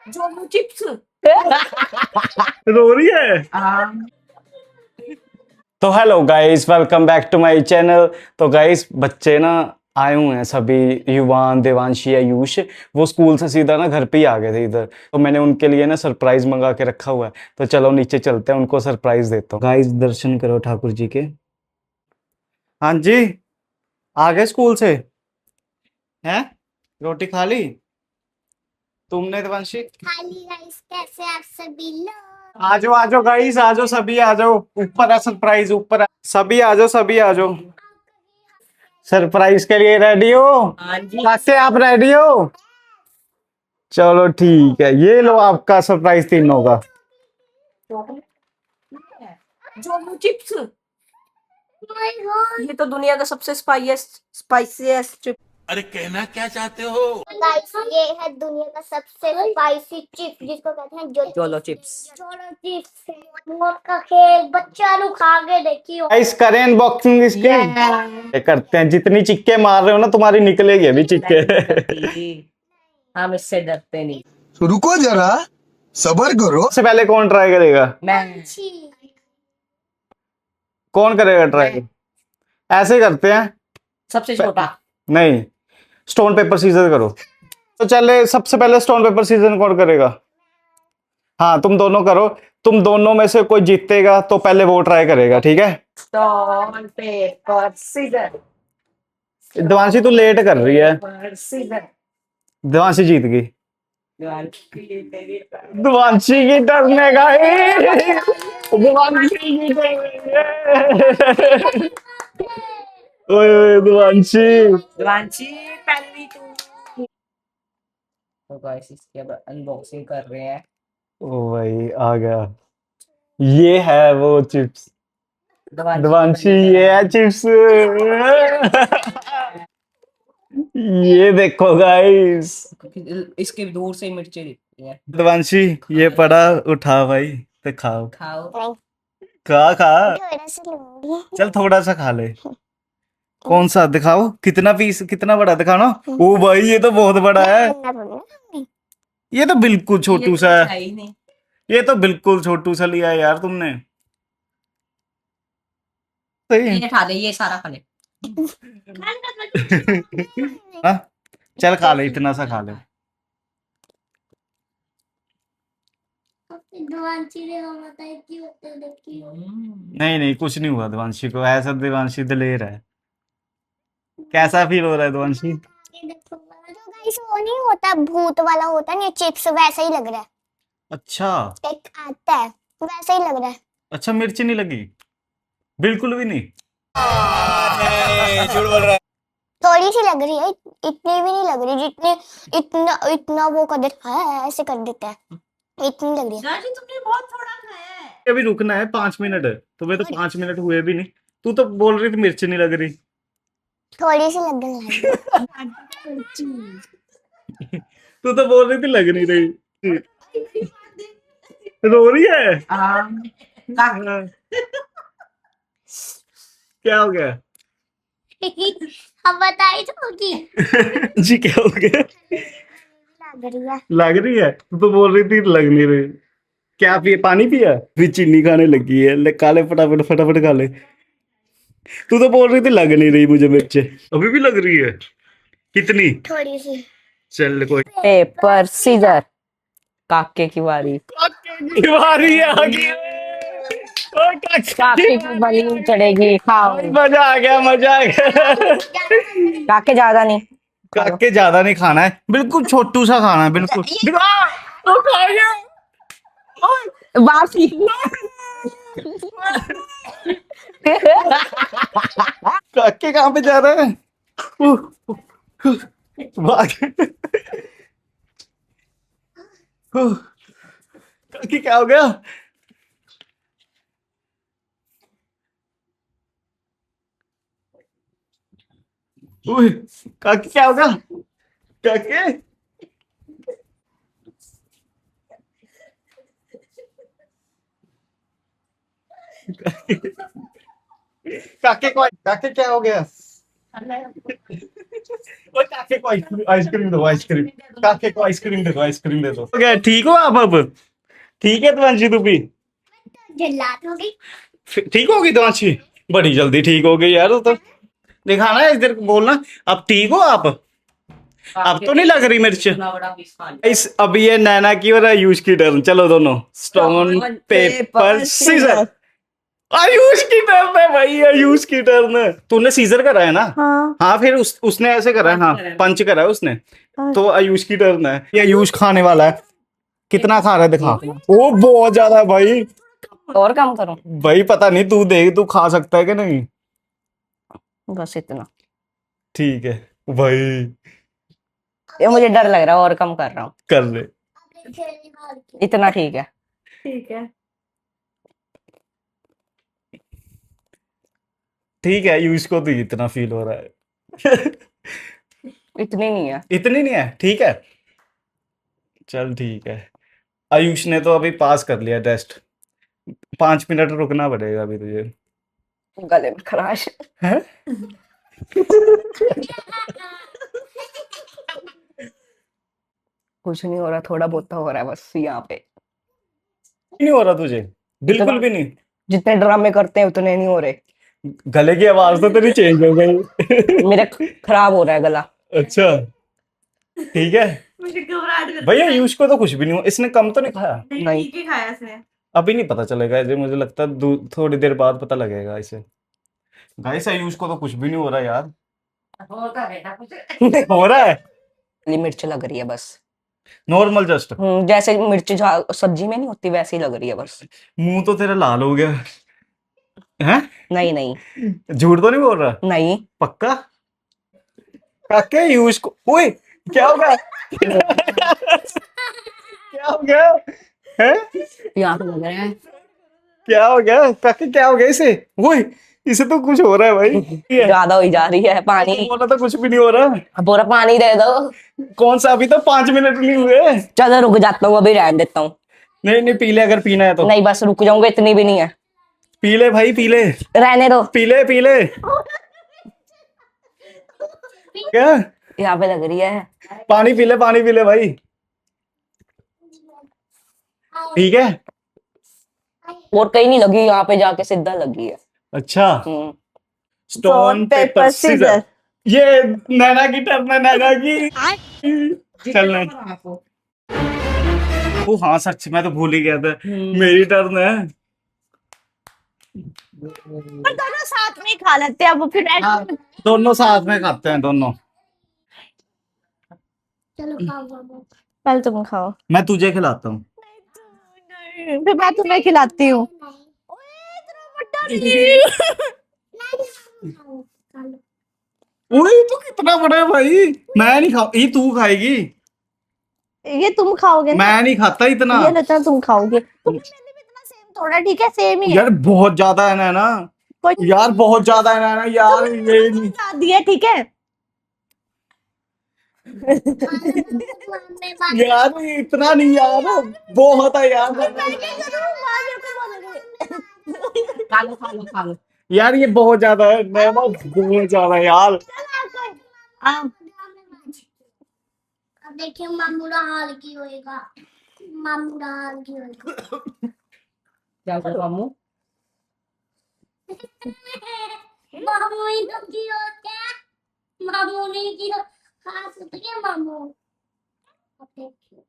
जोलू chips. रो रही है। तो hello guys, welcome back to my channel. तो गाइस, बच्चे ना आए हुए हैं सभी। युवान, देवांशी, आयुष, वो स्कूल से सीधा ना घर पे ही आ गए थे इधर। तो मैंने उनके लिए ना सरप्राइज मंगा के रखा हुआ है। तो चलो नीचे चलते हैं, उनको सरप्राइज देता हूँ। गाइस, दर्शन करो ठाकुर जी के। हाँ जी, आ गए स्कूल से। हैं? रोटी खा ली तुमने देवांशी? खाली राइस कैसे आप सभी लोग। आ जाओ आ जाओ गाइस, आ जाओ सभी, आ जाओ। ऊपर है सरप्राइज, ऊपर है। सभी आ जाओ, सभी आ जाओ। सरप्राइज के लिए रेडी हो? हाँ जी। कैसे आप रेडी हो? चलो ठीक है, ये लो आपका सरप्राइज तीनों का। जोलू चिप्स। माय गॉड ये तो दुनिया का सबसे स्पाइसीएस्ट चिप। अरे कहना क्या चाहते हो? गाइस, ये है दुनिया का सबसे स्पाइसी चिप्स जिसको कहते हैं जोलो चिप्स। जोलो चिप्स। मौत का खेल बच्चा नु खा के देखियो। गाइस, करें अनबॉक्सिंग इसकी। ये करते हैं, जितनी चिक्के मार रहे हो ना तुम्हारी निकलेगी अभी चिक्के। हम इससे डरते नहीं। तो रुको जरा, सबर करो। सबसे पहले कौन ट्राई करेगा? मैं कौन करेगा ट्राई? ऐसे करते हैं। सबसे छोटा। नहीं, स्टोन पेपर सीजर करो। तो चले, सबसे पहले स्टोन पेपर सीजर कौन करेगा? हाँ, तुम दोनों करो। तुम दोनों में से कोई जीतेगा तो पहले वो ट्राई करेगा, ठीक है? Stone paper scissor. देवांशी तू लेट कर रही है। सीजर। देवांशी जीत गई। देवांशी की टर्न है गाइस। देवांशी की टर्न है। ओए ओए देवांशी। देवांशी पहली तू। तो गाइस, इसकी अब अनबॉक्सिंग कर रहे हैं। ओ भाई, आ गया। ये है वो चिप्स। देवांशी, ये है चिप्स। ये देखो गाइस। इसकी दूर से मिर्ची दिखती है। देवांशी, ये पड़ा, उठा भाई, तो खाओ। खाओ। खा खा। थोड़ा सा लूंगी। चल थोड़ा सा खा ले। कौन सा दिखाओ, कितना पीस, कितना बड़ा दिखाना। ओ भाई, ये तो बहुत बड़ा है। ये तो बिल्कुल छोटू सा है। ही नहीं। ये तो बिल्कुल छोटू सा लिया है यार तुमने। सही है। ये खा ले, ये सारा खा ले। हाँ? चल खा ले, इतना सा खा ले। दुआंची ने हम बताया कि होते देखियो। नहीं नहीं, कुछ नहीं हुआ देवांशी को, ऐसा देवांशी दिलेर है। कैसा फील हो रहा है देवांशी? ये देखो जो गाइस वो नहीं होता भूत वाला होता नहीं चिप्स वैसा ही लग रहा है। अच्छा। एक आता है वैसा ही लग रहा है। अच्छा, मिर्ची नहीं लगी? बिल्कुल भी नहीं? झूठ बोल रहा है। थोड़ी सी लग रही है, इतनी भी नहीं लग रही जितनी इतना इतना वो कर देता है, ऐसे कर देता है, इतनी लग रही है। तुमने बहुत थोड़ा खाया है। अभी रुकना है 5 मिनट। तुम्हें तो 5 मिनट हुए भी नहीं। तू तो बोल रही थी मिर्ची नहीं लग रही। थोड़ी सी लगने लगी। तू तो बोल रही थी लग नहीं रही। रो रही है। हाँ। क्या हो गया? अब बताई तो होगी। जी, क्या हो गया? लग रही है। लग रही है? तू तो बोल रही थी लग नहीं रही। क्या पिए, पानी पिया? फिर चीनी खाने लगी है, ले खा ले फटाफट, फटाफट खा ले। तू तो बोल रही थी लग नहीं रही मुझे मिर्च, अभी भी लग रही है। कितनी? थोड़ी सी। चल कोई। Paper scissors. काके की बारी। बारी आ गई। ओए, काके की बलि चढ़ेगी, खाओ। मजा आ गया, मजा आ गया। काके ज्यादा नहीं। काके ज्यादा नहीं खाना है, बिल्कुल छोटू सा खाना है, बिल्कुल। वो खा गया। बासी। काके कहाँ पे जा रहा है? भाग। काके क्या हो गया? ओए, काके क्या हो गया? काके, काके क्या हो गया? ओए काके को आइसक्रीम दो, आइसक्रीम काके को आइसक्रीम दे दो, आइसक्रीम दे दो। ओके ठीक हो आप अब? ठीक है देवांशी तू भी जल्लाद हो गई। ठीक होगी देवांशी? बड़ी जल्दी ठीक हो गई यार वो तो। दिखाना है इधर बोलना, अब ठीक हो आप? अब तो नहीं लग रही मिर्च। इतना बड़ा पीस खा लिया। इस अब ये नैना की और आयुष की टर्न, चलो दोनों स्टोन पेपर सीजर। आयुष की टर्न है भाई, आयुष की टर्न है। तूने सीजर करा है ना? हाँ। हाँ फिर उसने ऐसे करा है, हाँ पंच करा है उसने। तो आयुष की टर्न है, ये आयुष खाने वाला है। कितना खा रहा है दिखा। वो बहुत ज्यादा है भाई। और कम करो, भाई पता नहीं, तू देख तू खा सकता है कि नहीं। बस इतना। ठीक है भाई, ये मुझे डर लग रहा है, और कम कर रहा हूँ। कर ले। इतना ठीक है। ठीक है। ठीक है, आयुष को तो इतना फील हो रहा है। इतनी नहीं है। इतनी नहीं है, ठीक है चल ठीक है। आयुष ने तो अभी पास कर लिया टेस्ट। 5 मिनट रुकना पड़ेगा अभी तुझे। गले में खराश। है? कुछ नहीं हो रहा, थोड़ा बहुत तो हो रहा है बस यहाँ पे। नहीं हो रहा तुझे? बिल्कुल भी नहीं? जितने ड्रामे करते हैं उतने नहीं हो रहे। गले की आवाज तो तेरी चेंज हो गई। मेरा खराब हो रहा है गला। अच्छा ठीक है। मुझे घबराहट भैया आयुष को तो कुछ भी नहीं हुआ, इसने कम तो नहीं खाया? नहीं। ठीक ही खाया इसने। अभी नहीं पता चलेगा इसे, मुझे लगता है थोड़ी देर बाद पता लगेगा इसे। गाइस आयुष को तो कुछ भी नहीं हो रहा यार। हो रहा है काली मिर्च लग रही है बस। Normal just. जैसे मिर्च सब्जी में नहीं होती वैसी लग रही है बस। मुंह तो तेरा लाल हो गया है। नहीं नहीं झूठ तो नहीं बोल रहा? नहीं। पक्का? काके आयुष को, ओए क्या हो गया? क्या हो गया है? यहाँ पे लग रहा है। क्या हो गया काके, क्या हो गया इसे? ओए इसे तो कुछ हो रहा है भाई। ज्यादा हो जा रही है पानी। बोला तो कुछ भी नहीं हो रहा। पूरा पानी दे दो। कौन सा, अभी तो 5 मिनट नहीं हुए। चलो रुक जाता हूँ, अभी रहने देता हूँ। नहीं नहीं पी ले अगर पीना है तो। नहीं बस रुक जाऊंगा, इतनी भी नहीं है। पी ले भाई पी ले। रहने दो। पी ले पी ले। क्या? यहाँ पे लग रही है। पानी पी ले भाई। ठीक है। और कहीं नहीं लगी, यहाँ पे जाके सीधा लगी है। अच्छा हम्म। Stone paper scissor. ये नैना की टर्न है, नैना की। चलना। ओ हाँ सच, मैं तो भूल ही गया था, मेरी टर्न है। पर दोनों साथ में ही खा लेते हैं अब फिर दोनों साथ में खाते हैं दोनों। चलो खाओ। पहले तुम खाओ। मैं तुझे खिलाता हूँ। फिर मैं तुम्हें खिलाती हूँ। ओए तू कितना बड़ा है भाई। मैं नहीं खा, ये तू खाएगी। ये तुम खाओगे ना? मैं नहीं खाता इतना। ये लेता तुम खाओगे। तुमने मैंने भी इतना सेम थोड़ा, ठीक है सेम ही है। यार बहुत ज्यादा है नैना। कोई यार बहुत ज्यादा है नैना यार, ये नहीं। दिया ठीक है। यार इतना नहीं यार, बहुत है यार। खा लो। यार ये बहुत ज्यादा है नैना, बहुत ज्यादा है यार। अब देखिए मामूला हाल की होएगा। मामूला हाल की होएगा। क्या करो मामू? मामू ही तो की होते हैं। मामू नहीं की खास होती है मामू। अब देखिए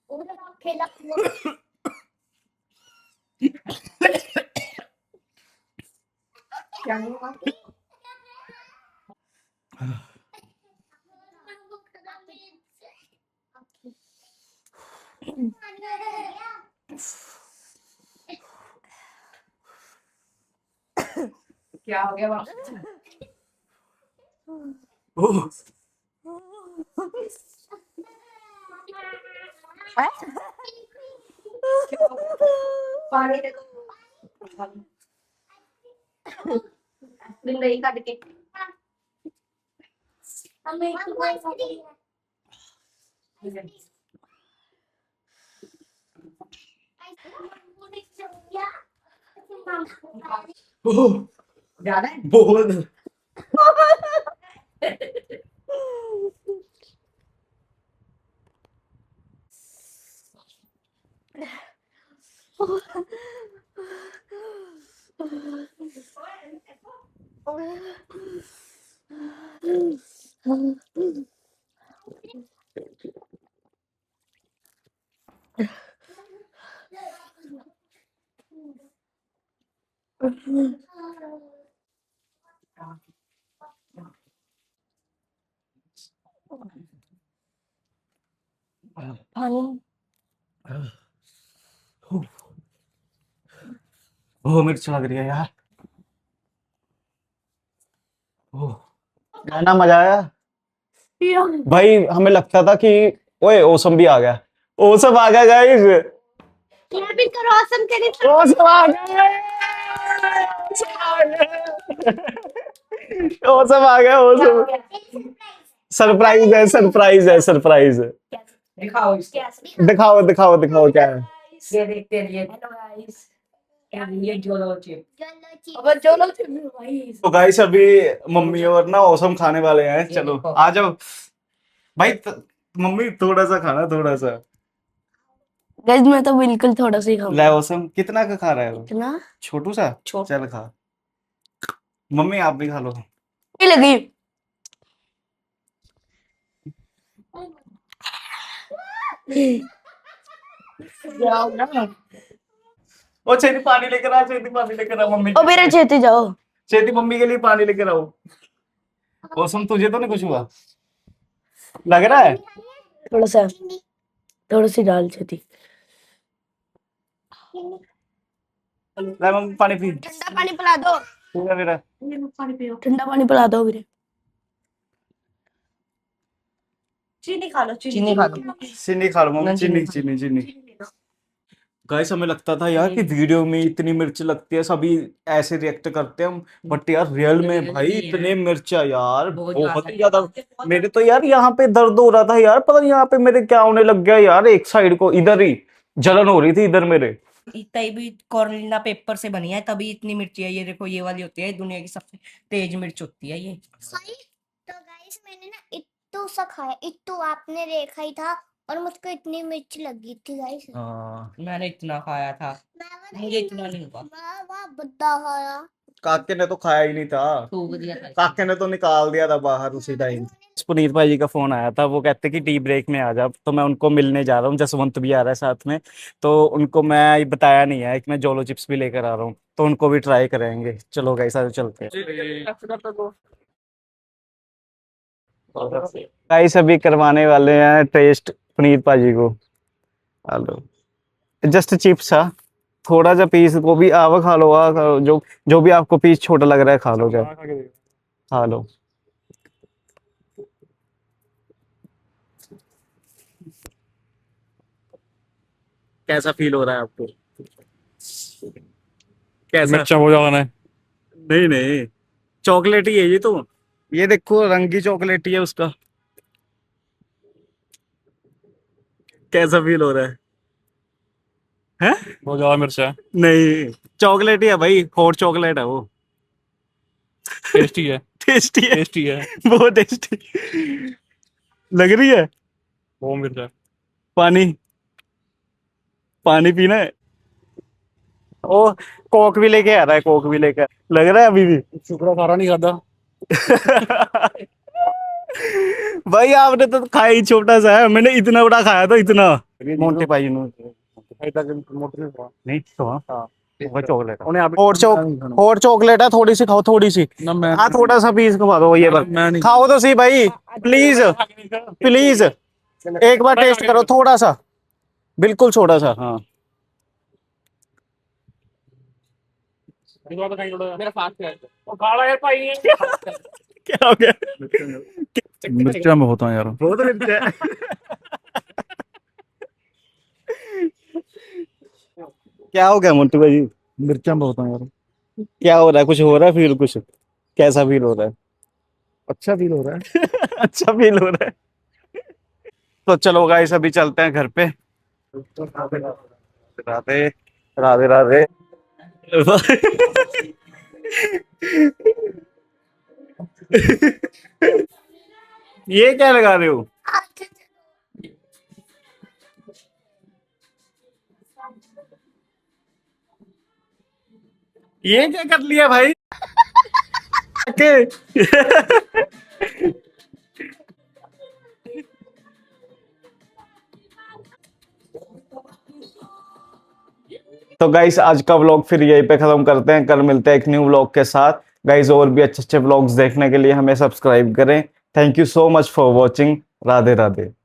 उधर आप खेला क्या हुआ? क्या हो गया वहाँ? ओह, पानी दे दो। नहीं काट के। हमें ओह, ज्यादा है? बहुत। पानी ओह मिर्च लग रही है यार। ओह गाना मजा आया भाई। हमें लगता था कि ओए ओसम भी आ गया। ओसम आ गया गाइस। यहाँ भी करो औसम तेरी ओसम आ गया। ओसम आ गया। ओसम आ गया। ओसम सरप्राइज है, सरप्राइज है, सरप्राइज है। दिखाओ इसको। दिखाओ दिखाओ दिखाओ क्या है। ये देखते हैं ये। Hello guys. ये जोलो चिप। चलो अब जोलो चिप भाई। तो गाइस अभी मम्मी और ना ओसम खाने वाले हैं। ये चलो देखो। आ जाओ भाई। मम्मी थोड़ा सा खाना, थोड़ा सा। गाइस मैं तो बिल्कुल थोड़ा सा ही ले खाऊंगा। ओसम कितना का खा रहा है वो? इतना छोटू सा। छोटा। चल खा। मम्मी आप भी खा लो। नहीं लगी। ओ छेती पानी लेकर आ, छेती पानी लेकर आ मम्मी ओ मेरे चेते जाओ। छेती मम्मी के लिए पानी लेकर आओ। ओसम तुझे तो नहीं कुछ हुआ लग रहा है? थोड़ा सी डाल चेती। ले मम्मी पानी पी। ठंडा पानी पिला दो। पूरा मेरा पानी पियो। ठंडा पानी पिला दो मेरे। चीनी खा लो, चीनी खा लो। चीनी खा लो मम्मी। चीनी चीनी चीनी चीनी। गाइस हमें लगता था यार कि वीडियो में इतनी मिर्च लगती है, सभी ऐसे रिएक्ट करते हैं, बट यार रियल में भाई इतने मिर्चा यार बहुत ही ज्यादा। मेरे तो यार यहाँ पे दर्द हो रहा था यार, पता नहीं यहाँ पे मेरे क्या होने लग गया यार। एक साइड को इधर ही जलन हो रही थी इधर मेरे। इतना भी कोरोना पेपर से बनी है तभी इतनी मिर्ची है। ये देखो ये वाली होती है दुनिया की सबसे तेज मिर्च होती है ये। सही। तो गाइस मैंने ना इत्तू सा खाया। इत्तू आपने देखा ही था और मुझको इतनी मिर्च लगी थी गाइस। मैंने इतना खाया था, मुझे इतना नहीं हुआ। वाह बद्दा खाया। काके ने तो खाया ही नहीं था। सूख दिया था। काके ने तो निकाल दिया था बाहर उसी टाइम। पुनीत भाई जी का फोन आया था, वो कहते कि टी ब्रेक में आ जा, तो मैं उनको मिलने जा रहा हूँ। जसवंत भी आ रहा है साथ में, तो उनको मैं ये बताया नहीं है कि मैं जोलो चिप्स भी लेकर आ रहा हूँ, तो उनको भी ट्राई करेंगे। चलो गाइस आज चलते हैं। गाइस अभी करवाने वाले हैं टेस्ट पुनीत भाजी को। हेलो जस्ट चिप्स है, थोड़ा सा पीस को भी आवा खा लो। खा लो, जो जो भी आपको पीस छोटा लग रहा है खा लो। क्या खा लो। कैसा फील हो रहा है आपको? कैसा? मिर्चा बहुत ज्यादा है। नहीं नहीं, चॉकलेट ही है ये तो। ये देखो रंगी चॉकलेट ही है उसका। कैसा फील हो रहा है? हैं? बहुत ज्यादा मिर्चा है। नहीं चॉकलेट ही है भाई, हॉट चॉकलेट है वो। टेस्टी है। टेस्टी है, टेस्टी है। बहुत टेस्टी लग रही है। बहुत मिर्चा है। पानी पानी पीना है। ओ कोक भी लेके आ रहा है, कोक भी लेकर लग रहा है अभी भी। शुक्र सारा नहीं खाता। भाई आपने तो खाया ही छोटा सा है, मैंने इतना बड़ा खाया था इतना। मोटे भाई ने नहीं तो हाँ वो चॉकलेट हॉट चॉकलेट है, थोड़ी सी खाओ, थोड़ी सी। ना मैं हाँ थोड़ा सा पीस खा दो ये बस। मैं नहीं खाओ तो सही भाई, प्लीज प्लीज एक बार टेस्ट करो थोड़ा सा, बिल्कुल छोटा सा। हाँ मेरा फास्ट है। वो काला यार भाई है। क्या हो गया? मिर्चा में होता है यार। बहुत मिर्च है। क्या हो गया मोन्टू भाई? मिर्चा में होता है यार। क्या हो रहा है? कुछ हो रहा है फील? कुछ कैसा फील हो रहा है? अच्छा फील हो रहा है। अच्छा फील हो रहा है। तो चलो गाइस अभी चलते हैं घर पे। राधे राधे राधे। ये क्या लगा रहे हो? ये क्या कर लिया भाई? के तो गाइस आज का व्लॉग फिर यहीं पे खत्म करते हैं। कल मिलते हैं एक न्यू व्लॉग के साथ। गाइस और भी अच्छे अच्छे व्लॉग्स देखने के लिए हमें सब्सक्राइब करें। Thank you so much for watching. Radhe Radhe.